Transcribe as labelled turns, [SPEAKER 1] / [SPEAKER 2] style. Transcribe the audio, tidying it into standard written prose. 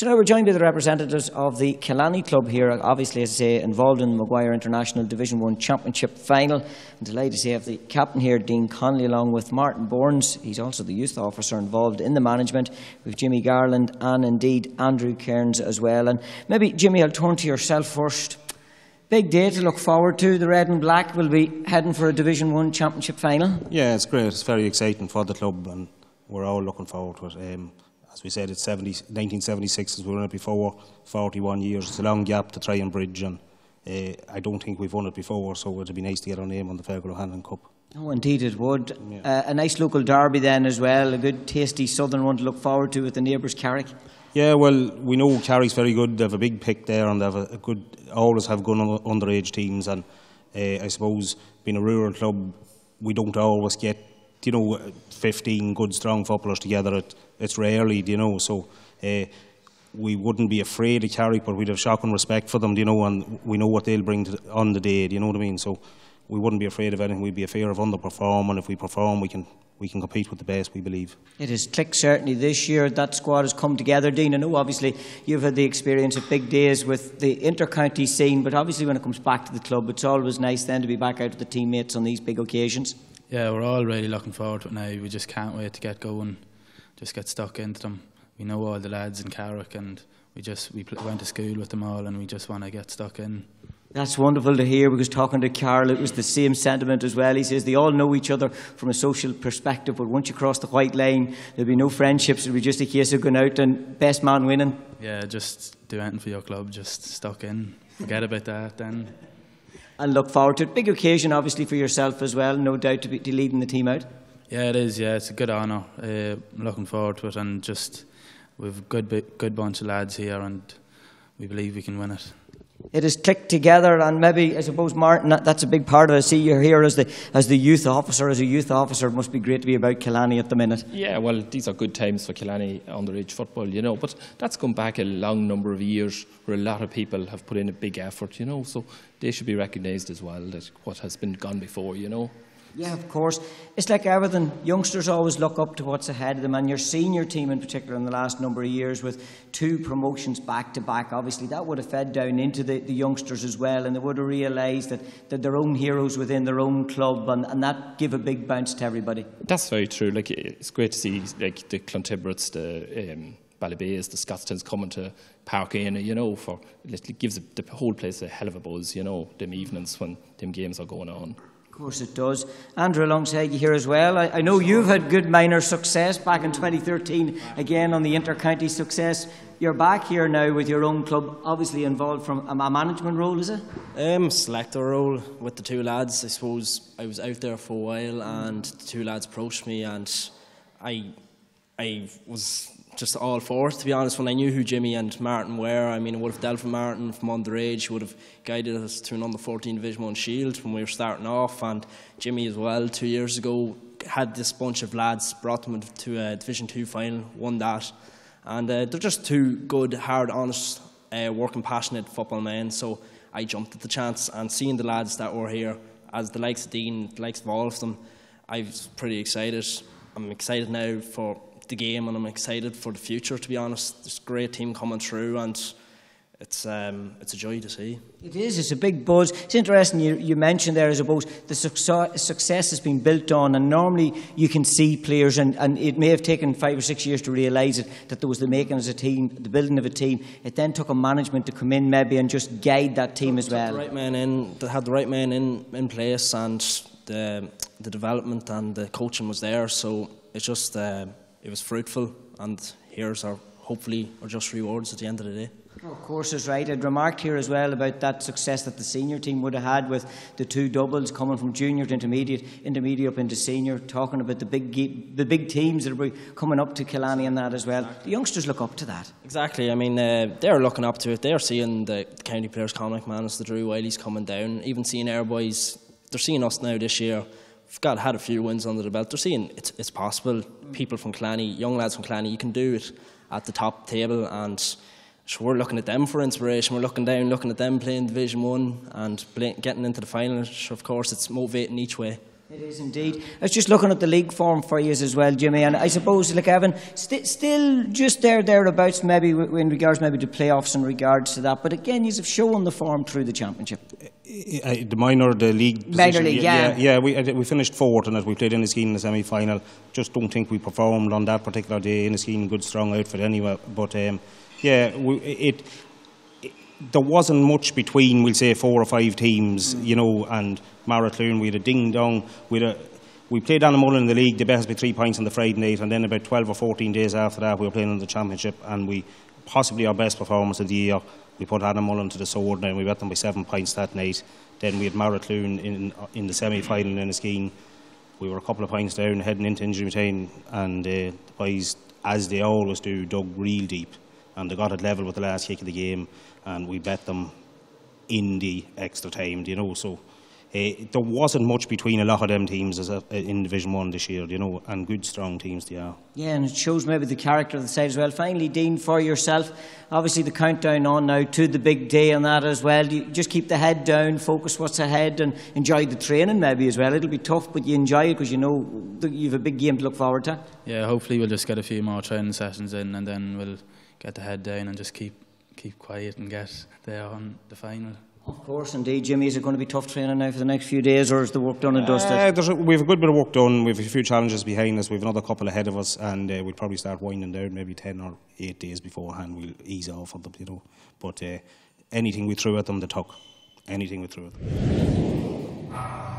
[SPEAKER 1] So now we're joined by the representatives of the Killanny club here, obviously, as I say, involved in the Maguire International Div.1 Championship final. I'm delighted to say I have the captain here, Dean Connolly, along with Martin Burns. He's also the youth officer involved in the management. We've Jimmy Garland and indeed Andrew Cairns as well. And maybe, Jimmy, I'll turn to yourself first. Big day to look forward to. The Red and Black will be heading for a Div.1 Championship final.
[SPEAKER 2] Yeah, it's great. It's very exciting for the club and we're all looking forward to it. As we said, it's 1976 as we won it before, 41 years. It's a long gap to try and bridge, and I don't think we've won it before, so it would be nice to get our name on the Fairgrove Hanlon Cup.
[SPEAKER 1] Oh, indeed it would. Yeah. A nice local derby then as well, a good tasty southern one to look forward to with the neighbours Carrick.
[SPEAKER 2] Yeah, well, we know Carrick's very good. They have a big pick there, and they have always have good underage teams, and I suppose being a rural club, we don't always get 15 good strong footballers together. It's rarely, so we wouldn't be afraid of Carrick, but we'd have shocking respect for them, and we know what they'll bring on the day, do you know what I mean? So we wouldn't be afraid of anything. We'd be afraid of underperforming. If we perform, we can compete with the best, we believe. It
[SPEAKER 1] has clicked certainly this year. That squad has come together. Dean, I know obviously you've had the experience of big days with the inter-county scene, but obviously when it comes back to the club, it's always nice then to be back out with the teammates on these big occasions.
[SPEAKER 3] Yeah, we're all really looking forward to it now. We just can't wait to get going, just get stuck into them. We know all the lads in Carrick, and we went to school with them all, and we just want to get stuck in.
[SPEAKER 1] That's wonderful to hear, because talking to Carl, it was the same sentiment as well. He says they all know each other from a social perspective, but once you cross the white line, there'll be no friendships. It'll be just a case of going out and best man winning.
[SPEAKER 3] Yeah, just do anything for your club, just stuck in. Forget about that then.
[SPEAKER 1] And look forward to it. Big occasion, obviously, for yourself as well, no doubt, to be leading the team out.
[SPEAKER 3] Yeah, it is. Yeah, it's a good honour. I'm looking forward to it, and just we've a good bunch of lads here, and we believe we can win it.
[SPEAKER 1] It has clicked together, and maybe, I suppose, Martin, that's a big part of it. I see you're here as the youth officer. As a youth officer, it must be great to be about Killanny at the minute.
[SPEAKER 4] Yeah, well, these are good times for Killanny underage football, but that's gone back a long number of years where a lot of people have put in a big effort, so they should be recognised as well, that what has been gone before,
[SPEAKER 1] Yeah, of course. It's like everything. Youngsters always look up to what's ahead of them, and your senior team in particular in the last number of years with 2 promotions back to back, obviously that would have fed down into the youngsters as well, and they would have realised that they're own heroes within their own club, and that give a big bounce to everybody.
[SPEAKER 4] That's very true. It's great to see the Clontibrets, the Ballybays, the Scottstones coming to Park Inn, it gives the whole place a hell of a buzz, them evenings when them games are going on.
[SPEAKER 1] Of course it does. Andrew, alongside you here as well. I know you've had good minor success back in 2013, again on the inter-county success. You're back here now with your own club, obviously involved from a management role, is it?
[SPEAKER 5] Selector role with the 2 lads. I suppose I was out there for a while, and the 2 lads approached me, and I was just all for it, to be honest. When I knew who Jimmy and Martin were, I would have dealt with Martin from underage, would have guided us to an under-14 Div.1 Shield when we were starting off, and Jimmy as well 2 years ago had this bunch of lads, brought them to a Division 2 final, won that, and they're just 2 good, hard, honest, working, passionate football men, so I jumped at the chance, and seeing the lads that were here, as the likes of Dean, the likes of all of them, I was pretty excited. I'm excited now for the game, and I'm excited for the future, to be honest. There's a great team coming through, and it's a joy to see.
[SPEAKER 1] It is. It's a big buzz. It's interesting you mentioned there, I suppose, the success has been built on, and normally you can see players, and it may have taken 5 or 6 years to realise it, that there was the making as a team, the building of a team. It then took a management to come in maybe and just guide that team as well.
[SPEAKER 5] The right men in, they had the right men in place, and the development and the coaching was there, so it's just it was fruitful, and here's hopefully our just rewards at the end of the day.
[SPEAKER 1] Oh, of course, it's right. I'd remarked here as well about that success that the senior team would have had with the 2 doubles coming from junior to intermediate up into senior, talking about the big teams that will be coming up to Killanny and that as well. The youngsters look up to that.
[SPEAKER 5] Exactly. They're looking up to it. They're seeing the county players, Conor McManus, the Drew Wiley's coming down, even seeing our boys. They're seeing us now this year. We've had a few wins under the belt. They're seeing it's possible. People from Killanny, young lads from Killanny, you can do it at the top table, and so we're looking at them for inspiration. We're looking at them playing Division 1 and getting into the final. So of course, it's motivating each way.
[SPEAKER 1] It is indeed. I was just looking at the league form for you as well, Jimmy, and I suppose, like Evan, still just thereabouts, maybe in regards maybe to playoffs in regards to that. But again, you've shown the form through the championship.
[SPEAKER 2] The league.
[SPEAKER 1] Minor league,
[SPEAKER 2] yeah. We finished fourth in it. We played Inniskeen in the semi-final. Just don't think we performed on that particular day. Inniskeen, good strong outfit anyway. But there wasn't much between, we'll say, 4 or 5 teams, you know, and Maratloon. We had a ding-dong. We played Annamullen in the league. They bet us by 3 points on the Friday night, and then about 12 or 14 days after that, we were playing in the championship, and we possibly our best performance of the year. We put Annamullen to the sword now, and we bet them by 7 points that night. Then we had Maratloon in the semi-final in Inniskeen. We were a couple of points down heading into injury time, and the boys, as they always do, dug real deep, and they got it level with the last kick of the game, and we bet them in the extra time, you know. So there wasn't much between a lot of them teams in Division 1 this year, you know, and good strong teams they are. Yeah,
[SPEAKER 1] and it shows maybe the character of the side as well. Finally, Dean, for yourself, obviously the countdown on now to the big day and that as well. Do you just keep the head down, focus what's ahead, and enjoy the training maybe as well? It'll be tough, but you enjoy it because you know you have a big game to look forward to.
[SPEAKER 3] Yeah, hopefully we'll just get a few more training sessions in, and then we'll get the head down and just keep quiet and get there on the final.
[SPEAKER 1] Of course, indeed, Jimmy. Is it going to be tough training now for the next few days, or is the work done and dusted?
[SPEAKER 2] We have a good bit of work done. We have a few challenges behind us. We have another couple ahead of us, and we'll probably start winding down maybe 10 or 8 days beforehand. We'll ease off on them, you know. But anything we threw at them, they took. Anything we threw at them.